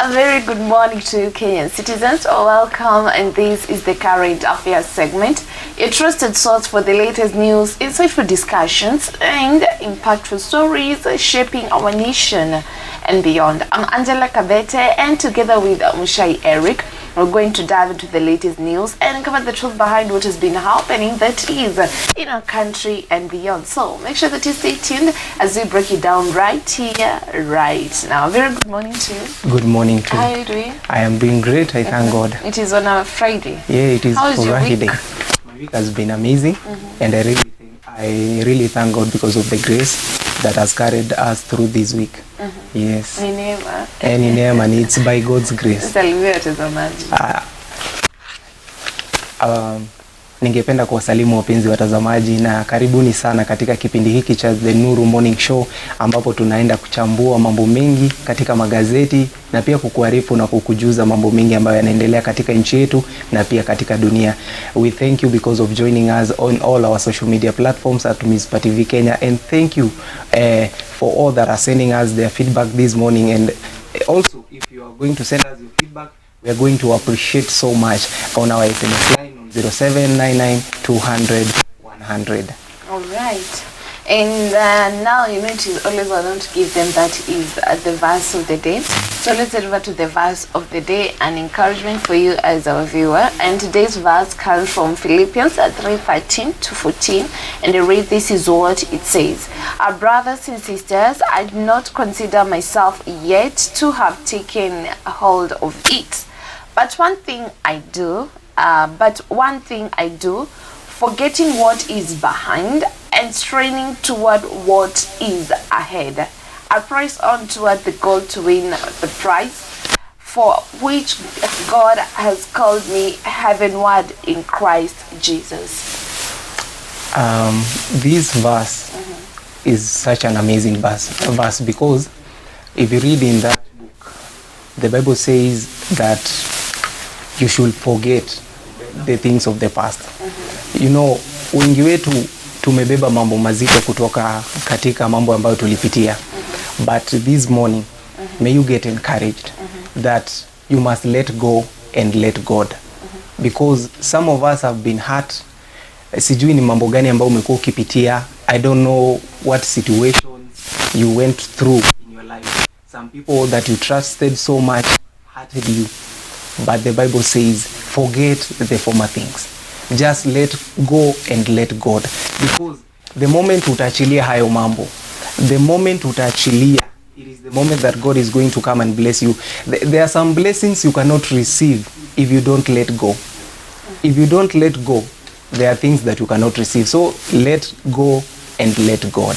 A very good morning to Kenyan citizens. Welcome, and this is the Current Affairs segment, a trusted source for the latest news, insightful discussions, and impactful stories shaping our nation and beyond. I'm Angela Kabete, and together with Muchai Eric, we're going to dive into the latest news and cover the truth behind what has been happening that is in our country and beyond. So make sure that you stay tuned as we break it down right here, right now. Very good morning to you. Good morning to you. How are you doing? I am doing great, I thank God. It is on a Friday. Yeah, it is How is your Friday. week? My week has been amazing, and I really thank God because of the grace that has carried us through this week. Yes. Ni neema. Any name, and it's by God's grace. Salimia watazamaji. Ningependa kuwasalimu wapenzi watazamaji na karibuni sana katika kipindi hiki cha The NURU Morning Show, ambapo tunaenda kuchambua mambo mengi katika magazeti na pia kukuarifu na kukujuza mambo mengi ambayo yanaendelea katika nchi yetu na pia katika dunia. We thank you because of joining us on all our social media platforms at Mizpah TV Kenya, and thank you for all that are sending us their feedback this morning. And also, if you are going to send us your feedback, we are going to appreciate so much on our SMS line on 0799 200 100. All right. And now, you know, it is always well to give them that is the verse of the day. So let's head over to the verse of the day, an encouragement for you as our viewer. And today's verse comes from Philippians 3:13 to 14. And I read, this is what it says. Our brothers and sisters, I do not consider myself yet to have taken hold of it. But one thing I do, forgetting what is behind and straining toward what is ahead. I press on toward the goal to win the prize for which God has called me heavenward in Christ Jesus. This verse is such an amazing verse because if you read in that book, the Bible says that you should forget the things of the past. You know, wengi wetu tumebeba mambo mazito kutoka katika mambo ambayo tulipitia. But this morning, may you get encouraged that you must let go and let God. Because some of us have been hurt. Sijui ni mambo gani ambayo umekuwa ukipitia. I don't know what situations you went through in your life. Some people that you trusted so much hurted you. But the Bible says, forget the former things. Just let go and let God. Because the moment utaachilia hayo mambo, the moment utaachilia, it is the moment that God is going to come and bless you. There are some blessings you cannot receive if you don't let go. If you don't let go, there are things that you cannot receive. So let go and let God.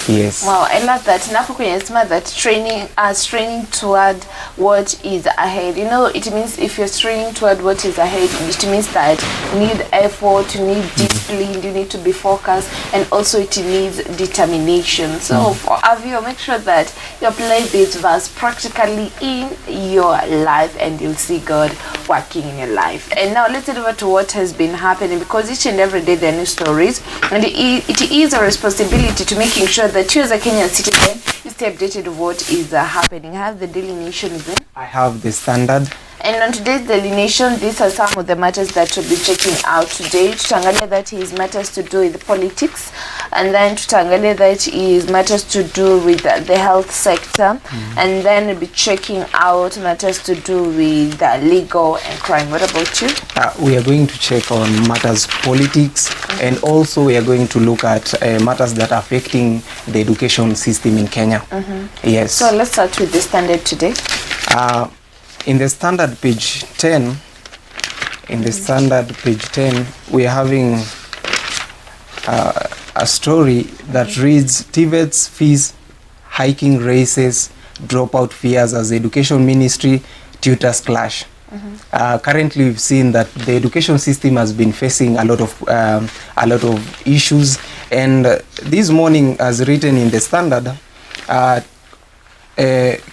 Yes. Wow, I love that. Napo kwenye sema that straining toward what is ahead. You know, it means if you're straining toward what is ahead, it means that you need effort, you need discipline, you need to be focused, and also it needs determination. So for Avio, make sure that you apply this verse practically in your life, and you'll see God working in your life. And now let's head over to what has been happening, because each and every day there are new stories, and it is a responsibility to making sure that you as a Kenyan citizen, you stay updated of what is happening. I have the Daily Nation then. I have the Standard. And on today's Daily Nation, these are some of the matters that we'll be checking out today. Tutaangalia that is matters to do with politics, and then tutaangalia that is matters to do with the health sector, and then we'll be checking out matters to do with legal and crime. What about you? We are going to check on matters politics, and also we are going to look at matters that are affecting the education system in Kenya. Yes. So let's start with the Standard today. In the Standard page 10, we are having a story that reads, TVET's fees hiking raises dropout fears as the education ministry tutors clash. Currently, we've seen that the education system has been facing a lot of issues, and this morning, as written in the Standard,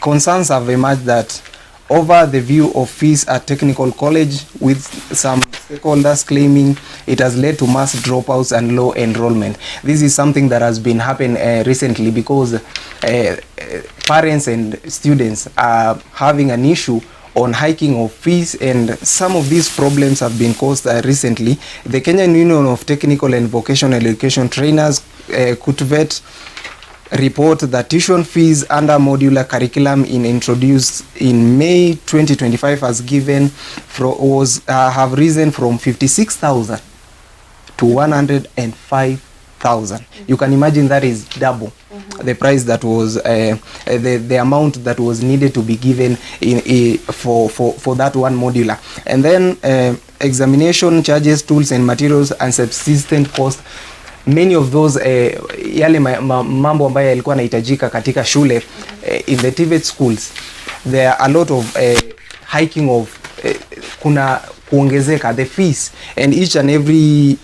concerns have emerged that over the view of fees at Technical College, with some stakeholders claiming it has led to mass dropouts and low enrollment. This is something that has been happening recently because parents and students are having an issue on hiking of fees, and some of these problems have been caused recently. The Kenyan Union of Technical and Vocational Education Trainers, KUTVET, report that tuition fees under modular curriculum introduced in May 2025 have risen from 56,000 to 105,000. You can imagine that is double the price that was the amount that was needed to be given for that one modular. And then examination charges, tools and materials, and subsistent cost. Many of those yale mambo ambayo yalikuwa yanahitajika katika shule in the TVET schools, there are a lot of hiking of kuna kuongezeka the fees, and each and every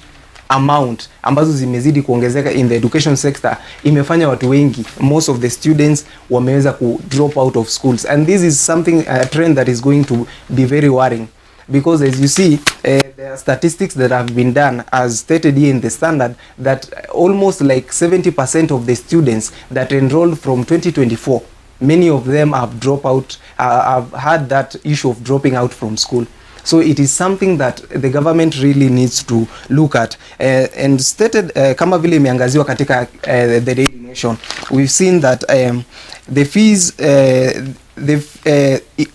amount ambazo zimezidi kuongezeka in the education sector imefanya watu wengi, most of the students wameweza ku drop out of schools, and this is something a trend that is going to be very worrying, because as you see there are statistics that have been done as stated here in the standard that almost like 70% of the students that enrolled from 2024, many of them have dropped out, have had that issue of dropping out from school. So it is something that the government really needs to look at, and stated kama vile imeangaziwa katika the Daily Nation. We've seen that the fees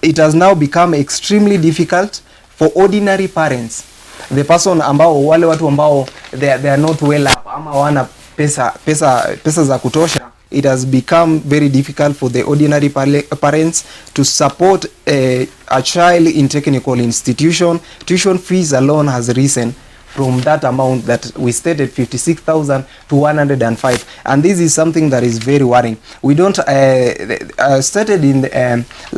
it has now become extremely difficult for ordinary parents, the person ambao wale watu ambao they are not well up ama wana pesa za kutosha. It has become very difficult for the ordinary parents to support a child in technical institution. Tuition fees alone has risen from that amount that we stated 56,000 to 105, and this is something that is very worrying. We don't stated in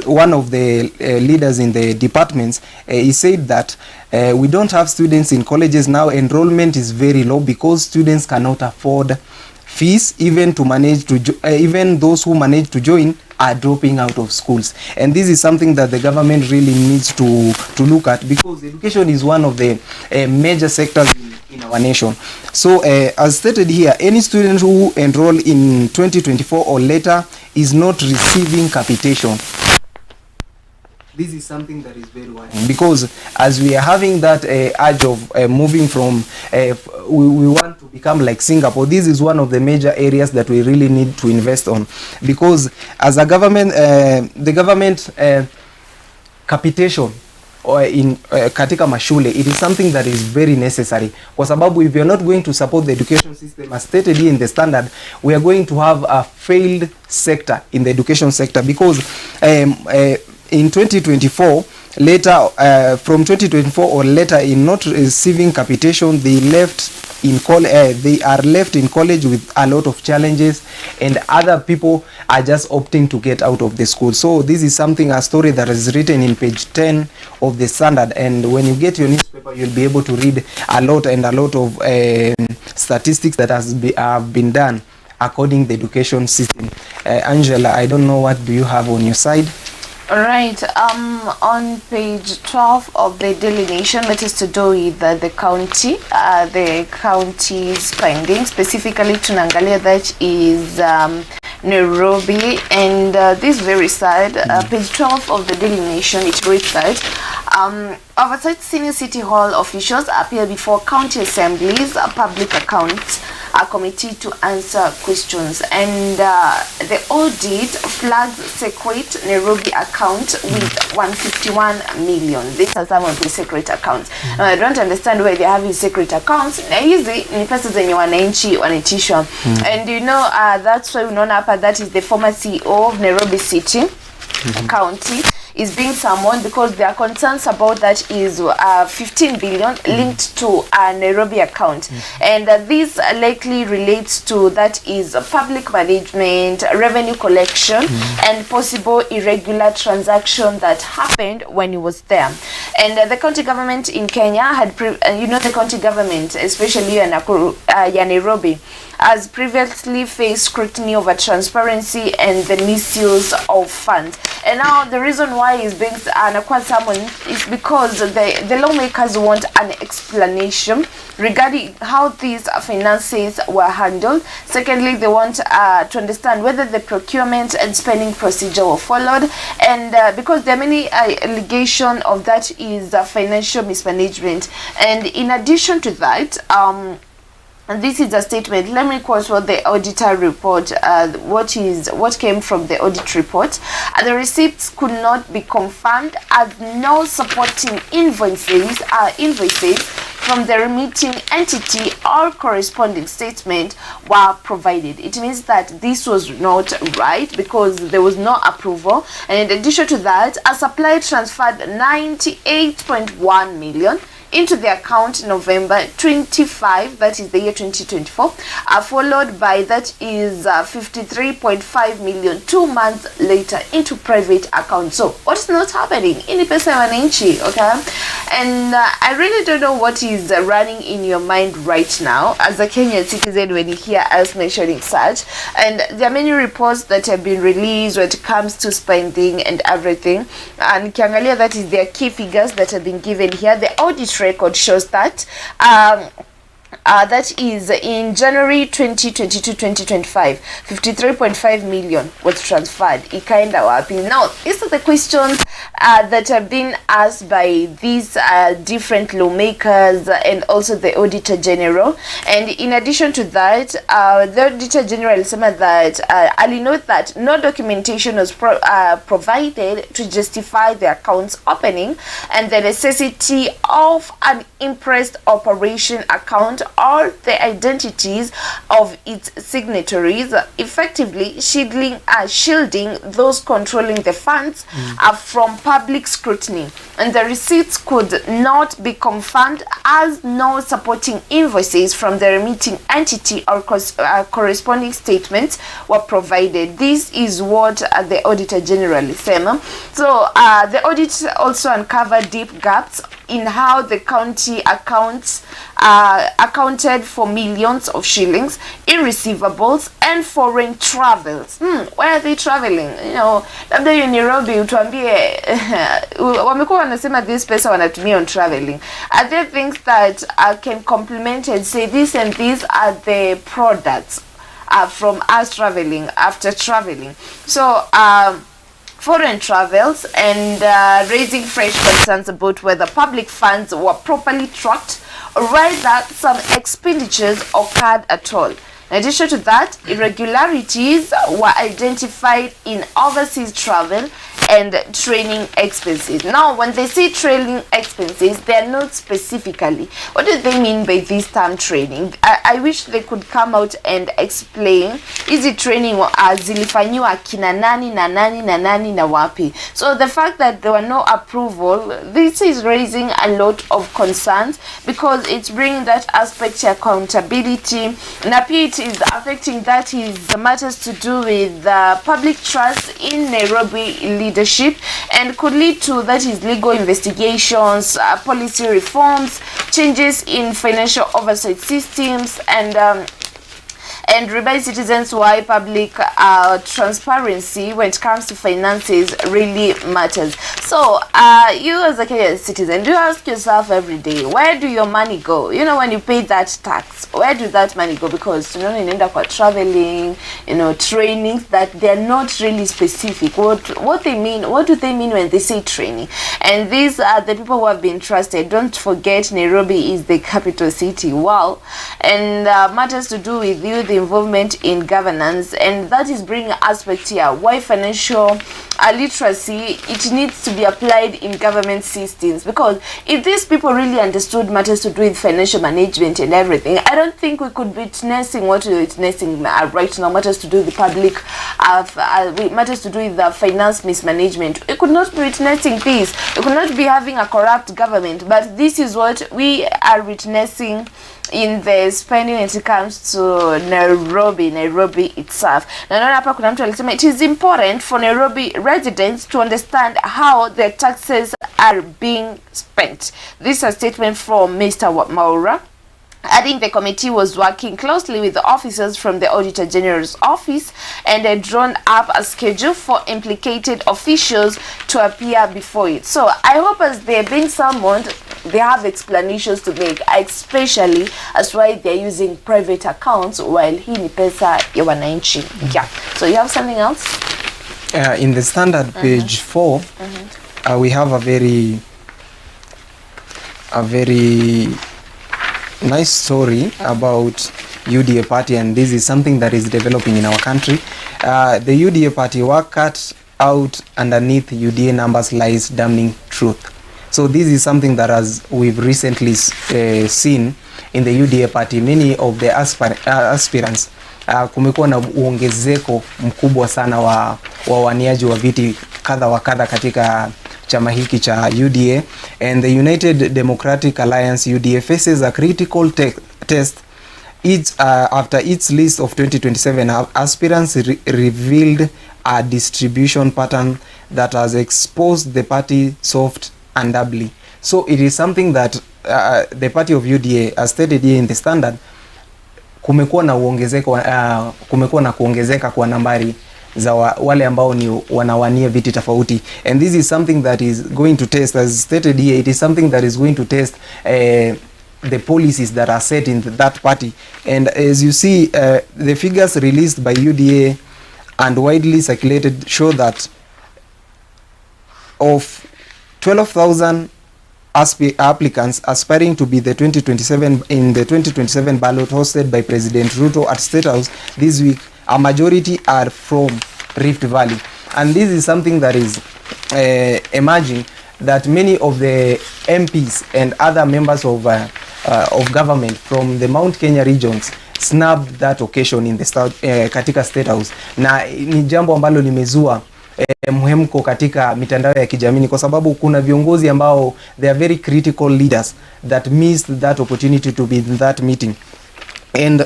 one of the leaders in the departments, he said that we don't have students in colleges now. Enrollment is very low because students cannot afford fees, even to manage to even those who manage to join are dropping out of schools, and this is something that the government really needs to look at, because education is one of the major sectors in our nation. So as stated here, any student who enroll in 2024 or later is not receiving capitation. This is something that is very worrying, because as we are having that urge of moving from we want to become like Singapore, this is one of the major areas that we really need to invest on, because as a government the government capitation or in katika mashule, it is something that is very necessary, kwa sababu if you are not going to support the education system as stated here in the standard, we are going to have a failed sector in the education sector, because in 2024 later from 2024 or later in not receiving capitation, they are left in college with a lot of challenges, and other people are just opting to get out of the school. So this is something, a story that is written in page 10 of the standard, and when you get your newspaper you'll be able to read a lot of statistics that have been done according to the education system. Angela, I don't know, what do you have on your side? Alright, on page 12 of the Daily Nation, that is to do with the county's findings. Specifically, tunaangalia that is Nairobi, and this very side, page 12 of the Daily Nation, it reads that oversight senior city hall officials appear before county assemblies, public accounts committee to answer questions, and the audit flags secret Nairobi account with 151 million. These are some of the secret accounts. Now, I don't understand why they have these secret accounts. Na hizi ni pesa zenye wananchi wanitishwa, and you know that's why unaona hapa that is the former CEO of Nairobi City County is being summoned, because there are concerns about that is 15 billion linked to a Nairobi account, and this likely relates to that is public management, revenue collection, and possible irregular transaction that happened when he was there. And the county government in Kenya had the county government, especially in Nairobi, has previously faced scrutiny over transparency and the misuse of funds. And now the reason why why he's being summoned is because the lawmakers want an explanation regarding how these finances were handled. Secondly, they want to understand whether the procurement and spending procedure were followed, and because there are many allegations of that is financial mismanagement. And in addition to that, and this is a statement. Let me quote what the auditor report, what came from the audit report. The receipts could not be confirmed as no supporting invoices from the remitting entity or corresponding statement were provided. It means that this was not right because there was no approval. And in addition to that, a supplier transferred 98.1 million into the account November 25, that is the year 2024, followed by that is 53.5 million 2 months later into private account. So what's not happening in the pesa wananchi? Okay, and I really don't know what is running in your mind right now as a Kenyan citizen when you hear us mentioning such. And there are many reports that have been released when it comes to spending and everything, and Kiangalia, that is their key figures that have been given here. The audit record shows that that is in January 2022-2025, 53.5 million was transferred. Ikaenda wapi? Now, these are the questions that have been asked by these different lawmakers and also the Auditor General. And in addition to that, the Auditor General said that I'll note that no documentation was provided to justify the accounts opening and the necessity of an impressed operation account or the identities of its signatories, effectively shielding those controlling the funds from public scrutiny. And the receipts could not be confirmed as no supporting invoices from the remitting entity or corresponding statements were provided. This is what the Auditor General is saying. So the audit also uncovered deep gaps in how the county accounts accounted for millions of shillings in receivables and foreign travels. Where are they traveling? You know, labda hiyo Nairobi utuambie wamekuwa wanasema this pesa wanatumia on traveling. Are there things that can complement and say this and these are the products from us traveling after traveling? So foreign travels and raising fresh concerns about whether public funds were properly tracked or whether some expenditures occurred at all. In addition to that, irregularities were identified in overseas travel and training expenses. Now, when they say training expenses, they are not specifically. What do they mean by this term training? I wish they could come out and explain. Is it training zilifanyiwa kina nani na nani na nani na wapi? So the fact that there were no approval, this is raising a lot of concerns because it's bringing that aspect to accountability. Napi, it is affecting that is the matters to do with public trust in Nairobi leadership and could lead to that is legal investigations, policy reforms, changes in financial oversight systems, and remind citizens why public transparency when it comes to finances really matters. So you as a Kenyan citizen, do you ask yourself every day, where do your money go? You know, when you pay that tax, where do that money go? Because, you know, you end up traveling, you know, trainings that they're not really specific. What they mean, what do they mean when they say training? And these are the people who have been trusted. Don't forget, Nairobi is the capital city. Wow. And matters to do with youth involvement in governance, and that is bringing aspect here why financial literacy, it needs to be applied in government systems, because if these people really understood matters to do with financial management and everything, I don't think we could be witnessing what we're witnessing right now, matters to do with the public matters to do with the finance mismanagement. We could not be witnessing this. We could not be having a corrupt government, but this is what we are witnessing in the spending when it comes to Nairobi itself. Na naona hapa kuna mtu alisema it is important for Nairobi residents to understand how their taxes are being spent. This is a statement from Mr. Maura. Adding, the committee was working closely with the officers from the Auditor General's office and had drawn up a schedule for implicated officials to appear before it. So I hope as they're being summoned, they have explanations to make, especially as why they're using private accounts while hii ni pesa ya wananchi. Yeah. So you have something else? In the Standard page 4, we have a very nice story about UDA party, and this is something that is developing in our country. The UDA party were cut out underneath UDA numbers lies damning truth. So this is something that we've recently seen in the UDA party. Many of the aspirants, kumekuwa na uongezeko mkubwa sana wa waniaji wa viti kadha wa kadha katika chama hiki cha UDA, and the United Democratic Alliance UDA faces a critical test after its list of 2027 aspirants revealed a distribution pattern that has exposed the party soft and doubly. So it is something that the party of UDA, as stated here in the Standard, kumekuwa na kuongezeka kwa nambari za wale ambao ni wanawania viti tofauti, and this is something that is going to test, as stated here, it is something that is going to test the policies that are set in that party. And as you see, the figures released by UDA and widely circulated show that of 12,000 applicants aspiring to be the 2027 ballot hosted by President Ruto at State House this week, a majority are from Rift Valley. And this is something that is emerging, that many of the MPs and other members of government from the Mount Kenya regions snubbed that occasion in the katika State House, na ni jambo ambalo limezua mhemko katika mitandao ya kijamii, kwa sababu kuna viongozi ambao they are very critical leaders that missed that opportunity to be in that meeting. And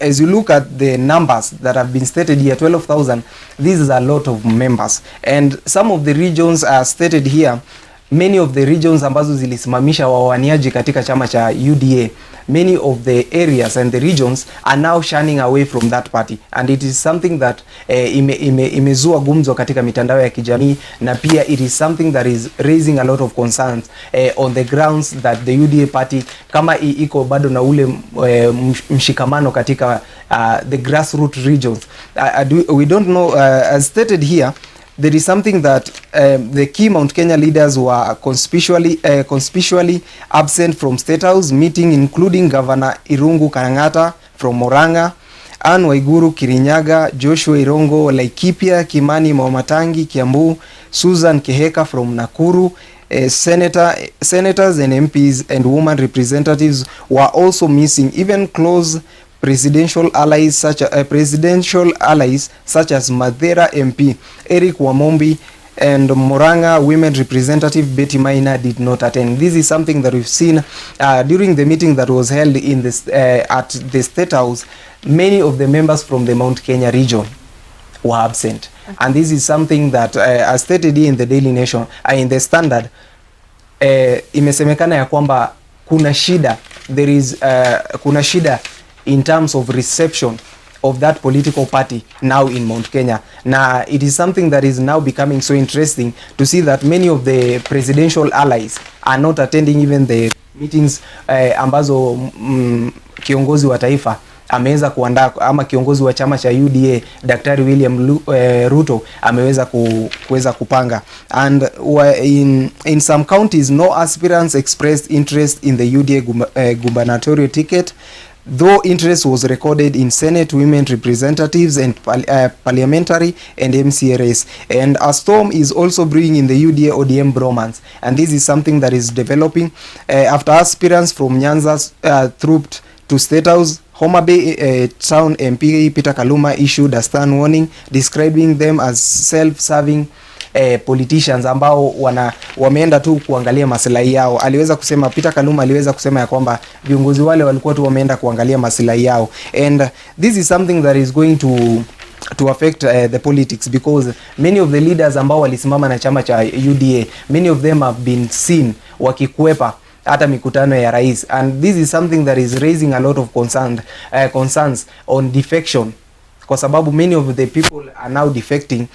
as you look at the numbers that have been stated here, 12,000, this is a lot of members, and some of the regions are stated here. Many of the regions ambazo zilisimamisha wawaniaji katika chama cha UDA, many of the areas and the regions are now shunning away from that party, and it is something that imezua gumzo katika mitandao ya kijamii, na pia it is something that is raising a lot of concerns on the grounds that the UDA party kama iko bado na ule mshikamano katika the grassroots regions. We don't know, as stated here, there is something that the key Mount Kenya leaders were conspicuously absent from State House meeting, including Governor Irungu Kang'ata from Murang'a, Anne Waiguru Kirinyaga, Joshua Irongo Laikipia, Kimani Mwamatangi Kiambu, Susan Keheka from Nakuru. Senators and MPs and women representatives were also missing. Even close presidential allies such as Mathera MP Eric Wamombi and Murang'a women representative Betty Maina did not attend. This is something that we've seen during the meeting that was held in this at the State House. Many of the members from the Mount Kenya region were absent, and this is something that as stated in the Daily Nation, in the Standard, imesemekana ya kwamba kuna shida in terms of reception of that political party now in Mount Kenya. Now it is something that is now becoming so interesting to see that many of the presidential allies are not attending even the meetings ambazo kiongozi wa taifa ameweza kuandaa, ama kiongozi wa chama cha UDA Daktari William Ruto ameweza kuweza kupanga. And in some counties no aspirants expressed interest in the UDA gubernatorial ticket, though interest was recorded in Senate women representatives and parliamentary and MCA race. And a storm is also brewing in the UDA ODM bromance, and this is something that is developing after aspirants from Nyanza trooped to State House. Homa Bay Town MP Peter Kaluma issued a stern warning describing them as self-serving politicians ambao wameenda tu kuangalia maslahi yao. Peter Kaluma aliweza kusema ya kwamba viongozi wale walikuwa tu wameenda kuangalia maslahi yao, and this is something that is going to affect the politics, because many of the leaders ambao walisimama na chama cha UDA, many of them have been seen wakikwepa hata mikutano ya rais, and this is something that is raising a lot of concerns on defection, kwa sababu many of the people are now defecting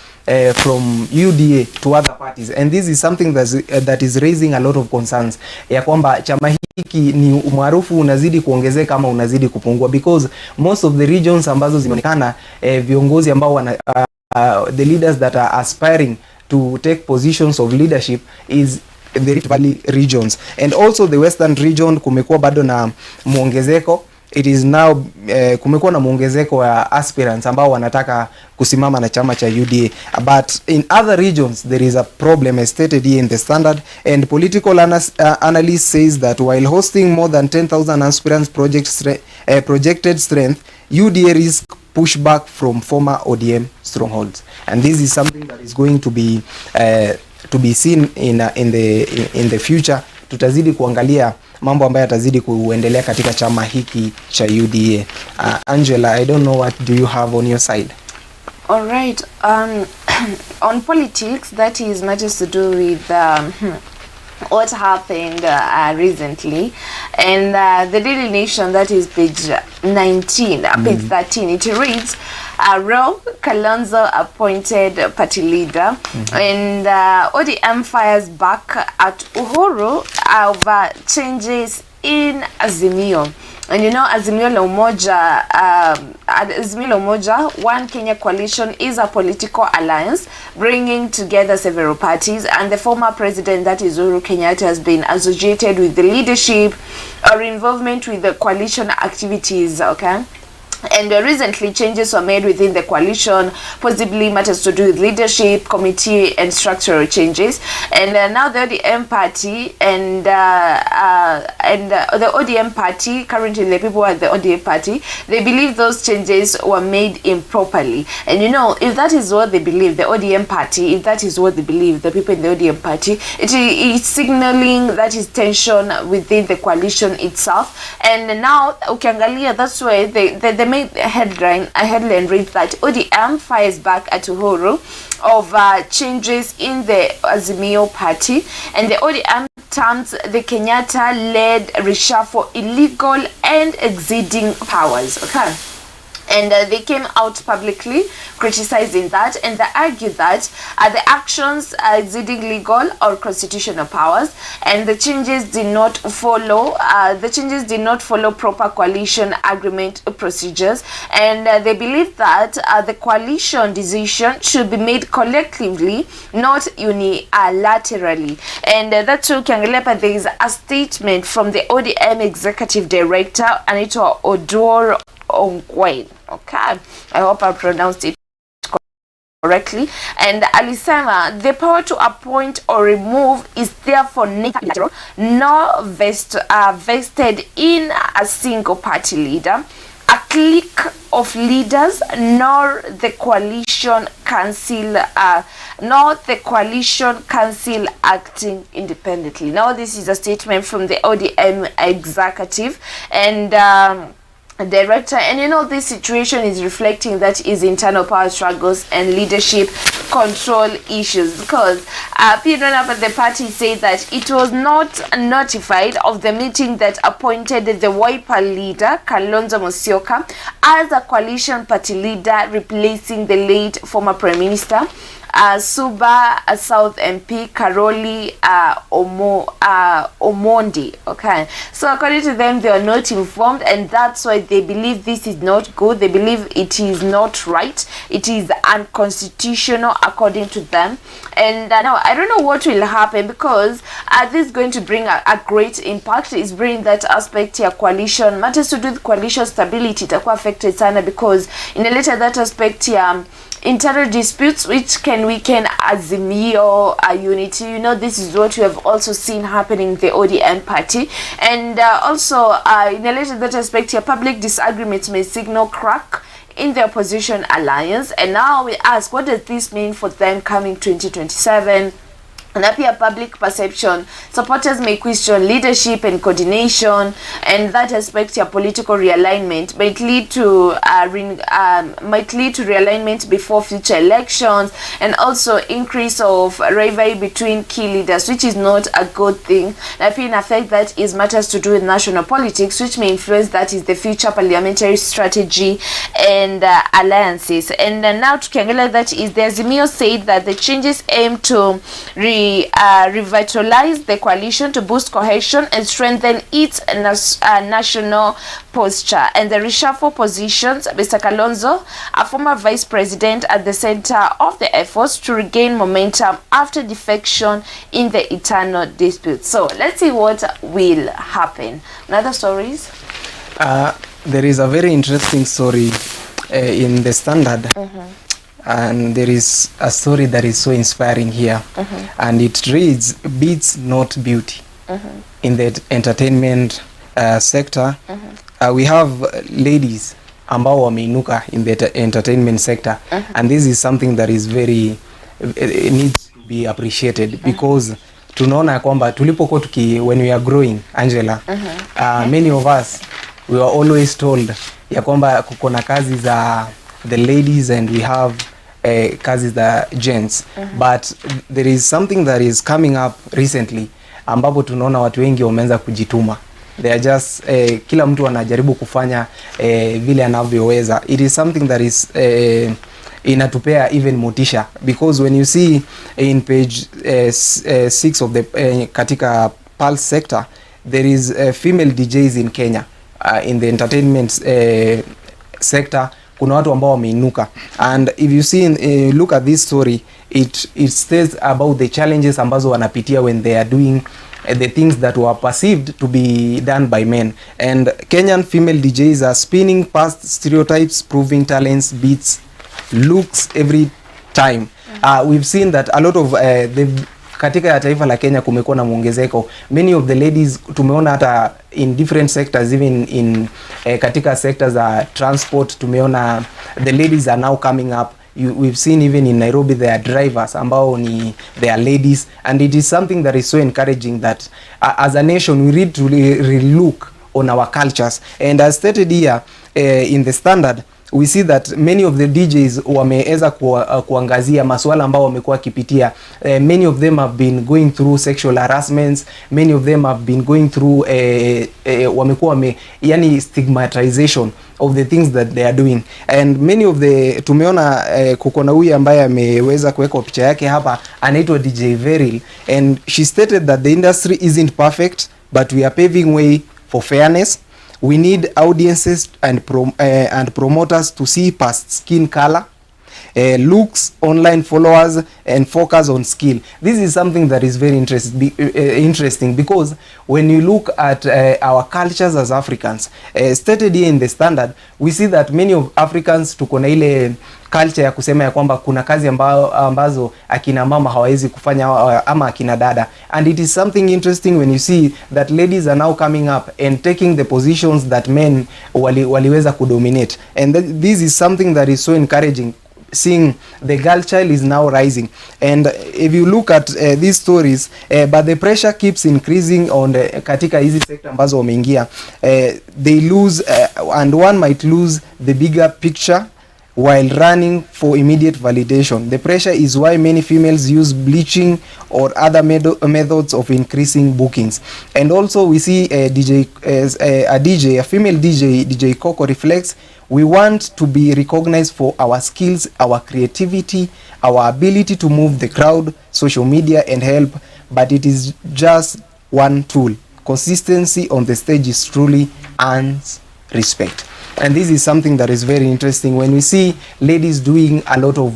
from UDA to other parties, and this is something that is raising a lot of concerns ya kwamba chama hiki ni umaarufu unazidi kuongezeka ama unazidi kupungua, because most of the regions ambazo zimeonekana viongozi ambao wana the leaders that are aspiring to take positions of leadership is the Rift Valley regions, and also the Western region kumekuwa bado na muongezeko. It is now kumekuwa na muongezeko wa aspirants ambao wanataka kusimama na chama cha UDA, but in other regions there is a problem, as stated here in the Standard, and political analyst says that while hosting more than 10,000 aspirants projected strength, UDA risk pushback from former ODM strongholds, and this is something that is going to be seen in the future. Tutazidi kuangalia mambo ambayo yatazidi kuendelea katika chama hiki cha UDA. Angela, I don't know, what do you have on your side? All right, on politics, that is matters to do with what happened recently, and the Daily Nation, that is page 19, page 13, it reads, Rob Kalonzo appointed party leader, and ODM fires back at Uhuru over changes in Azimio. And you know, Azimio la Umoja, One Kenya Coalition is a political alliance bringing together several parties, and the former president, that is Uhuru Kenyatta, has been associated with the leadership or involvement with the coalition activities, okay? And recently changes were made within the coalition, possibly matters to do with leadership, committee and structural changes. And now the ODM party and the ODM party, currently the people at the ODM party, they believe those changes were made improperly. And you know, if that is what they believe, the ODM party, if that is what they believe, the people in the ODM party, it is signaling that is tension within the coalition itself. And now, ukiangalia, that's why they made a headline reads that ODM fires back at Uhuru over changes in the Azimio party, and the ODM terms the Kenyatta-led reshuffle illegal and exceeding powers. Okay. And they came out publicly criticizing that, and they argued that the actions are exceeding legal or constitutional powers, and the changes did not follow proper coalition agreement procedures, and they believe that the coalition decision should be made collectively, not unilaterally. And that's why ukiangalia, there is a statement from the ODM executive director, Anita Odor Ongwen. Okay, I hope I pronounced it correctly. And alisema the power to appoint or remove is therefore neither unilateral nor vested in a single party leader, a clique of leaders, nor the coalition council acting independently. Now this is a statement from the ODM executive and director, and you know, this situation is reflecting that is internal power struggles and leadership control issues, because people up at the party say that it was not notified of the meeting that appointed the Wiper leader Kalonzo Musyoka as a coalition party leader, replacing the late former prime minister Suba South MP Karoli Omondi. Okay, so according to them, they are not informed, and that's why they believe this is not good. They believe it is not right. It is unconstitutional according to them. And now I don't know what will happen, because this is going to bring a great impact. It's bringing that aspect here, coalition matters to do with coalition stability itakuwa affected sana, because in a later that aspect here, internal disputes which can weaken Azimio unity. You know, this is what we have also seen happening in the ODM party, and also in a later that aspect here, public disagreements may signal crack in the opposition alliance. And now we ask, what does this mean for them coming 2027? na pia public perception. Supporters may question leadership and coordination, and that aspect ya political realignment might lead to realignment before future elections, and also increase of rivalry between key leaders, which is not a good thing. Na pia in effect that is matters to do with national politics, which may influence that is the future parliamentary strategy and alliances. And now tukiangalia that is the Azimio said that the changes aim to revitalize the coalition to boost cohesion and strengthen its national posture. And the reshuffle positions Mr. Kalonzo, a former vice president, at the center of the efforts to regain momentum after defection in the eternal dispute. So let's see what will happen. Another stories? There is a very interesting story in the Standard. And there is a story that is so inspiring here, and it reads, beats not beauty. In the entertainment sector, we have ladies ambao wameinuka in the entertainment sector, and this is something that is very it needs to be appreciated, because tunaona kwamba tulipokuwa when we are growing, Angela, many of us, we were always told ya kwamba kuna kazi za the ladies and we have kazi za gents, but there is something that is coming up recently ambapo tunaona watu wengi wameanza kujituma. They are just kila mtu anajaribu kufanya vile anavyoweza. It is something that is inatupea even motisha, because when you see in page 6 of the katika Pulse sector, there is female DJs in Kenya in the entertainment sector. Kuna watu ambao wameinuka, and if you see look at this story, it says about the challenges ambazo wanapitia when they are doing the things that were perceived to be done by men. And Kenyan female DJs are spinning past stereotypes, proving talents, beats, looks every time. We've seen that a lot of katika taifa la Kenya kumekuwa na muongezeko. Many of the ladies tumeona hata in different sectors, even in katika sectors za transport, tumeona the ladies are now coming up. We've seen even in Nairobi there are drivers ambao they are ladies, and it is something that is so encouraging that as a nation we need to relook on our cultures. And as stated here in the Standard, we see that many of the DJs wameweza kuangazia masuala ambao wamekuwa kipitia. Many of them have been going through sexual harassments, many of them have been going through wamekuwa yani stigmatization of the things that they are doing. And many of the tumeona kukona huyu ambaye ameweza kuweka picha yake hapa, anaitwa DJ Veril, and she stated that the industry isn't perfect but we are paving way for fairness. We need audiences and promoters to see past skin color, looks, online followers, and focus on skill. This is something that is very interesting, because when you look at our cultures as Africans, stated here in the Standard, we see that many of Africans tuko na ile culture ya kusema ya kwamba kuna kazi ambazo akina mama hawawezi kufanya ama akina dada, and it is something interesting when you see that ladies are now coming up and taking the positions that men waliweza kudominate, and this is something that is so encouraging, seeing the girl child is now rising. And if you look at these stories, but the pressure keeps increasing on katika hizi sector ambazo wameingia, they lose and one might lose the bigger picture while running for immediate validation. The pressure is why many females use bleaching or other methods of increasing bookings. And also we see a female DJ Coco reflects, we want to be recognized for our skills, our creativity, our ability to move the crowd, social media, and help, but it is just one tool. Consistency on the stage is truly earns respect. And this is something that is very interesting when we see ladies doing a lot of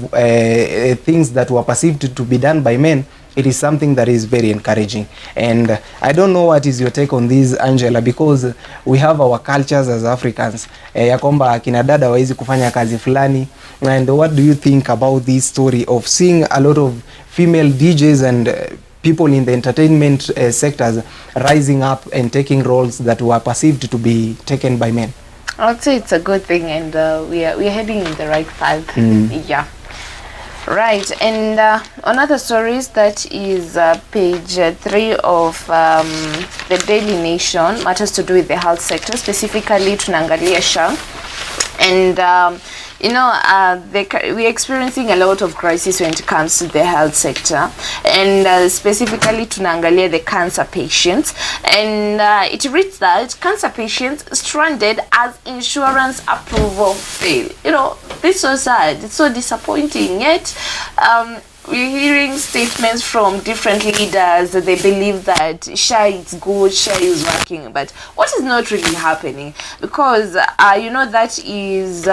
things that were perceived to be done by men. It is something that is very encouraging. And I don't know what is your take on this, Angela, because we have our cultures as Africans, ya kwamba kina dada hawezi kufanya kazi fulani. And what do you think about this story of seeing a lot of female DJs and people in the entertainment sectors rising up and taking roles that were perceived to be taken by men? I would say it's a good thing, and we are heading in the right path. Yeah. Right, and another stories that is page 3 of the Daily Nation, matters to do with the health sector, specifically tunaangalia SHA. And we're experiencing a lot of crisis when it comes to the health sector, and specifically tunaangalia the cancer patients, and it reads that cancer patients stranded as insurance approval fail. This is so sad, it's so disappointing, yet we're hearing statements from different leaders that they believe that SHA is good, SHA is working, but what is not really happening? Because that is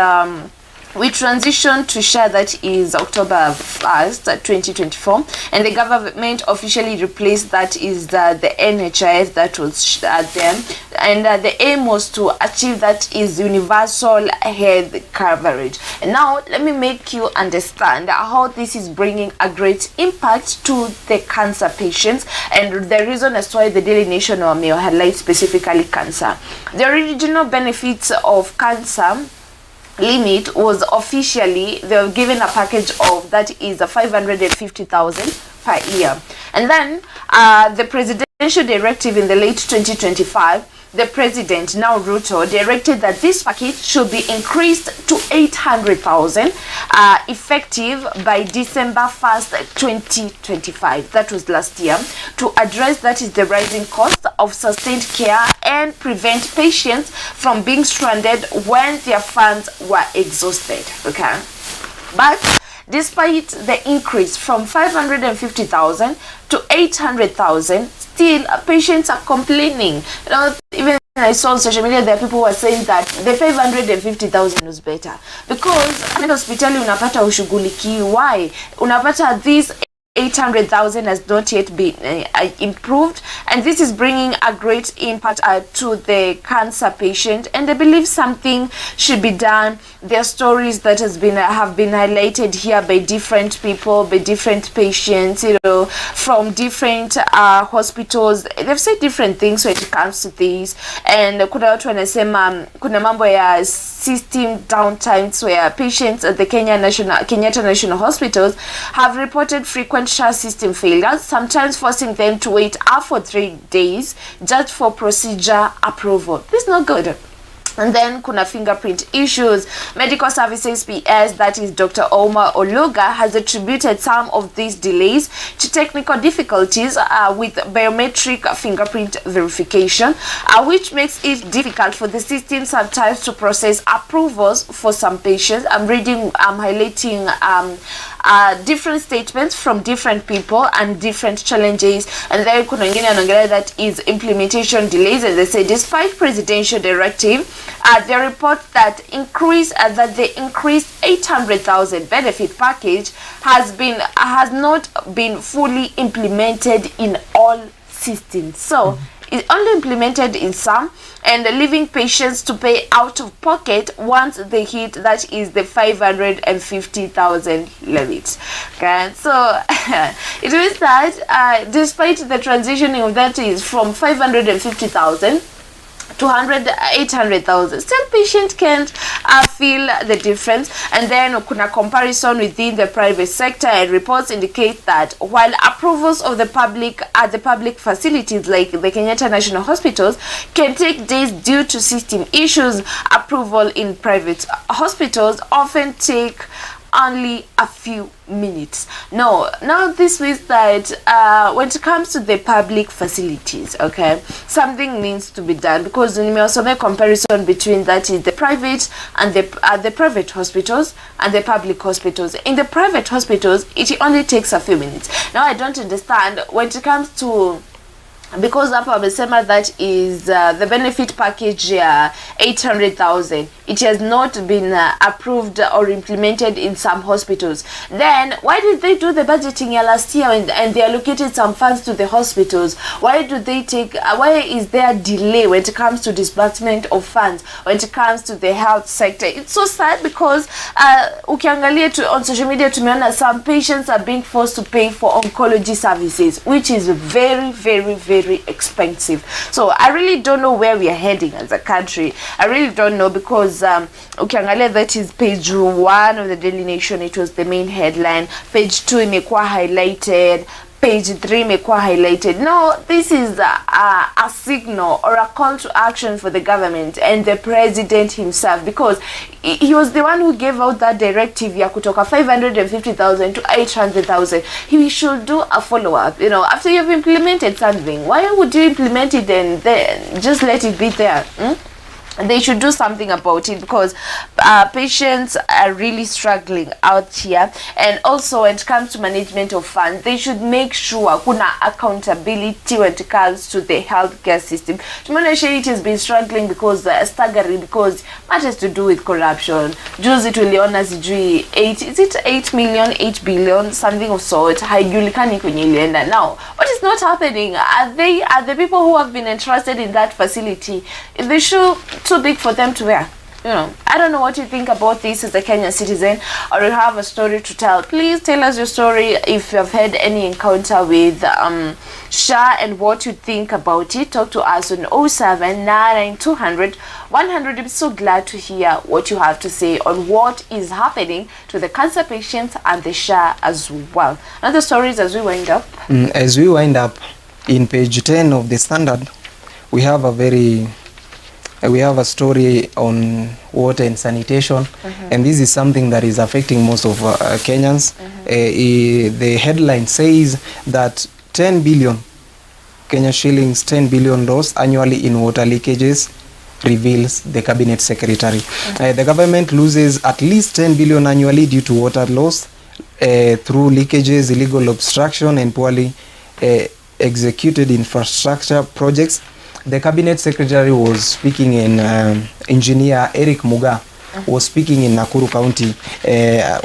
we transitioned to SHA, that is October 1st, 2024, and the government officially replaced that is the NHIS that was there, and the aim was to achieve that is universal health coverage. And now let me make you understand how this is bringing a great impact to the cancer patients, and the reason as to why the Daily Nation may highlight specifically cancer. The original benefits of cancer limit was officially, they were given a package of that is 550,000 per year, and then the presidential directive in the late 2025, the president, now Ruto, directed that this package should be increased to 800,000 effective by December 1st, 2025. That was last year, to address that is the rising cost of sustained care and prevent patients from being stranded when their funds were exhausted. Okay, but despite the increase from 550,000 to 800,000, still patients are complaining. Even I saw on social media there are people who are saying that the 550,000 was better, because hospitali unapata ushughulikiwi. Why unapata this 800,000 has not yet been improved, and this is bringing a great impact to the cancer patient, and I believe something should be done. There are stories that have been highlighted here by different people, by different patients, from different hospitals. They've said different things when it comes to this, and kuna watu wanasema kuna mambo ya system downtimes where patients at the Kenyatta National Hospitals have reported frequent SHA system failures, sometimes forcing them to wait up for 3 days just for procedure approval. This is not good. And then kuna fingerprint issues. Medical Services PS, that is Dr. Omar Oluga, has attributed some of these delays to technical difficulties with biometric fingerprint verification, which makes it difficult for the system sometimes to process approvals for some patients. I'm highlighting different statements from different people and different challenges, and then kuna wengine wanaongelea that is implementation delays, and they say despite presidential directive, they report that the increased 800,000 benefit package has not been fully implemented in all systems. So it's only implemented in some, and leaving patients to pay out of pocket once they hit that is the 550,000 limit. Okay, so it means that despite the transitioning of that is from 550,000 to 800,000, still patient can't feel the difference. And then kuna comparison within the private sector, and reports indicate that while approvals of the public facilities like the Kenyatta National Hospitals can take days due to system issues, approval in private hospitals often take only a few minutes. Now this means that when it comes to the public facilities, okay, something needs to be done, because we also make comparison between that is the private and the private hospitals and the public hospitals. In the private hospitals, it only takes a few minutes. Now I don't understand when it comes to, because hapa wamesema that is the benefit package 800,000, it has not been approved or implemented in some hospitals. Then why did they do the budgeting last year and they allocated some funds to the hospitals? Why do they take why is there delay when it comes to disbursement of funds when it comes to the health sector? It's so sad, because ukiangalia on social media tumeona some patients are being forced to pay for oncology services, which is very, very, very very expensive. So I really don't know where we are heading as a country. I really don't know, because ukiangalia, that is page 1 of the Daily Nation. It was the main headline. Page 2 imekuwa highlighted. Page 3 imekuwa highlighted. No, this is a signal or a call to action for the government and the president himself, because he was the one who gave out that directive ya kutoka 550,000 to 800,000. He should do a follow-up. You know, after you've implemented something, why would you implement it and then just let it be there? They should do something about it, because patients are really struggling out here. And also, when it comes to management of funds, they should make sure kuna accountability when it comes to the healthcare system. It has been struggling because staggering, because much has to do with corruption. Juzi tuliona sijui 8 million, 8 billion, something of sort. Haijulikani kwenye ilienda. Now, what is not happening? Are the people who have been entrusted in that facility, if they should too big for them to wear? You know, I don't know what you think about this as a Kenyan citizen, or you have a story to tell. Please tell us your story if you have had any encounter with SHA and what you think about it. Talk to us on 0799 100. I'm so glad to hear what you have to say on what is happening to the cancer patients and the SHA as well. Another stories as we wind up. As we wind up, in page 10 of the Standard, we have a story on water and sanitation, and this is something that is affecting most of Kenyans. The headline says that 10 billion Kenya shillings, 10 billion lost annually in water leakages, reveals the cabinet secretary. The government loses at least 10 billion annually due to water loss through leakages, illegal obstruction, and poorly executed infrastructure projects. The cabinet secretary was speaking in engineer Eric Muga was speaking in Nakuru County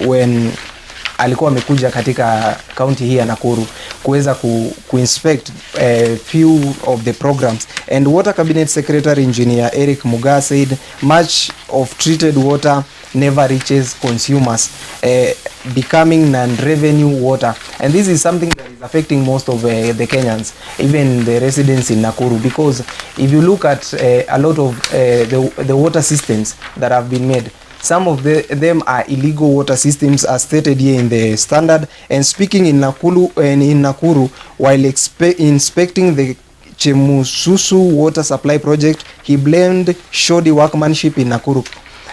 when alikuwa amekuja katika county hii ya Nakuru kuweza kuinspect few of the programs, and water cabinet secretary engineer Eric Muga said much of treated water never reaches consumers, becoming non-revenue water, and this is something that is affecting most of the Kenyans, even the residents in Nakuru, because if you look at a lot of the water systems that have been made, some of them are illegal water systems, as stated here in the Standard. And speaking in Nakuru while inspecting the Chemususu water supply project, he blamed shoddy workmanship in Nakuru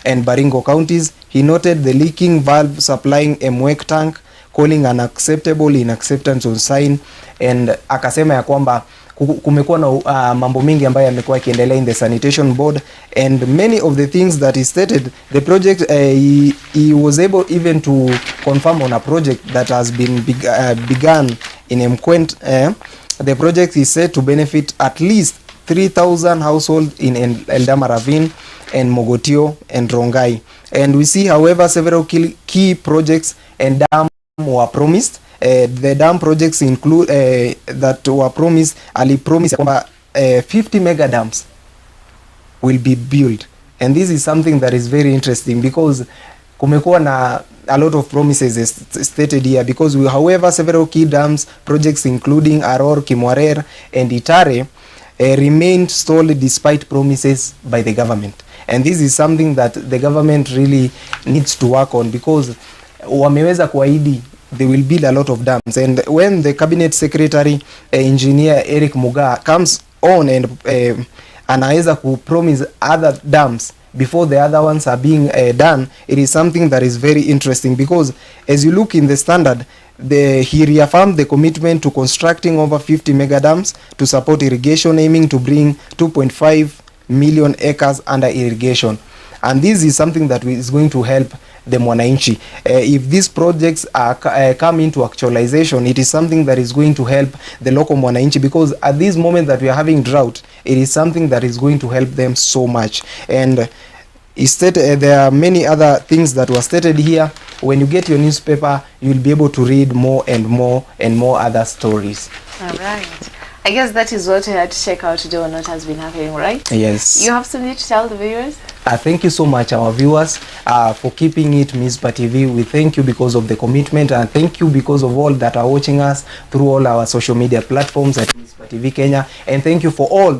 and Baringo counties. He noted the leaking valve supplying a Mwek tank, calling unacceptable inacceptance on sign, and akasema ya kwamba kumekuwa na mambo mingi ambayo yamekuwa yakiendelea in the sanitation board, and many of the things that he stated, the project he was able even to confirm on a project that has been begun in Mkwent. The project is said to benefit at least 3,000 households in Eldama Ravine and Mogotio and Rongai. And we see, however, several key projects and dams were promised. The dam projects include that were promised, promised 50 mega dams will be built, and this is something that is very interesting because kumekuwa na a lot of promises stated here, because however several key dams projects including Aror, Kimwarer and Itare remained stalled despite promises by the government, and this is something that the government really needs to work on, because wameweza kuahidi they will build a lot of dams, and when the cabinet secretary engineer Eric Muga comes on and anaweza ku promise other dams before the other ones are being done, it is something that is very interesting, because as you look in the Standard, he reaffirmed the commitment to constructing over 50 mega dams to support irrigation, aiming to bring 2.5 million acres under irrigation, and this is something that is going to help the mwananchi. If these projects come into actualization, it is something that is going to help the local mwananchi, because at this moment that we are having drought, it is something that is going to help them so much. And there are many other things that were stated here. When you get your newspaper, you will be able to read more and more and more other stories. All right. I guess that is what we had to check out today on what has been happening, right? Yes. You have something to tell the viewers? Thank you so much, our viewers, for keeping it Mizpah TV. We thank you because of the commitment, and thank you because of all that are watching us through all our social media platforms at Mizpah TV Kenya. And thank you for all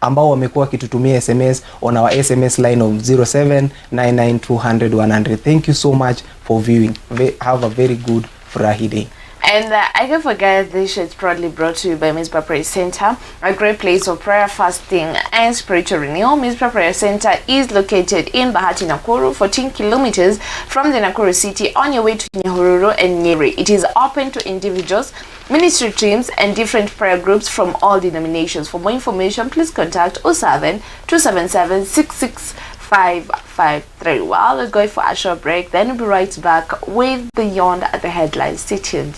ambao wamekuwa kitutumia SMS on our SMS line of 0799200100. Thank you so much for viewing. Have a very good Friday. And I can forget this show is proudly brought to you by Mizpah Prayer Center, a great place of prayer, fasting, and spiritual renewal. Mizpah Prayer Center is located in Bahati, Nakuru, 14 kilometers from the Nakuru city on your way to NURU and Nyeri. It is open to individuals, ministry teams, and different prayer groups from all denominations. For more information, please contact 07-277-66553. Well, let's go for a short break. Then we'll be right back with Beyond the Headlines. Stay tuned.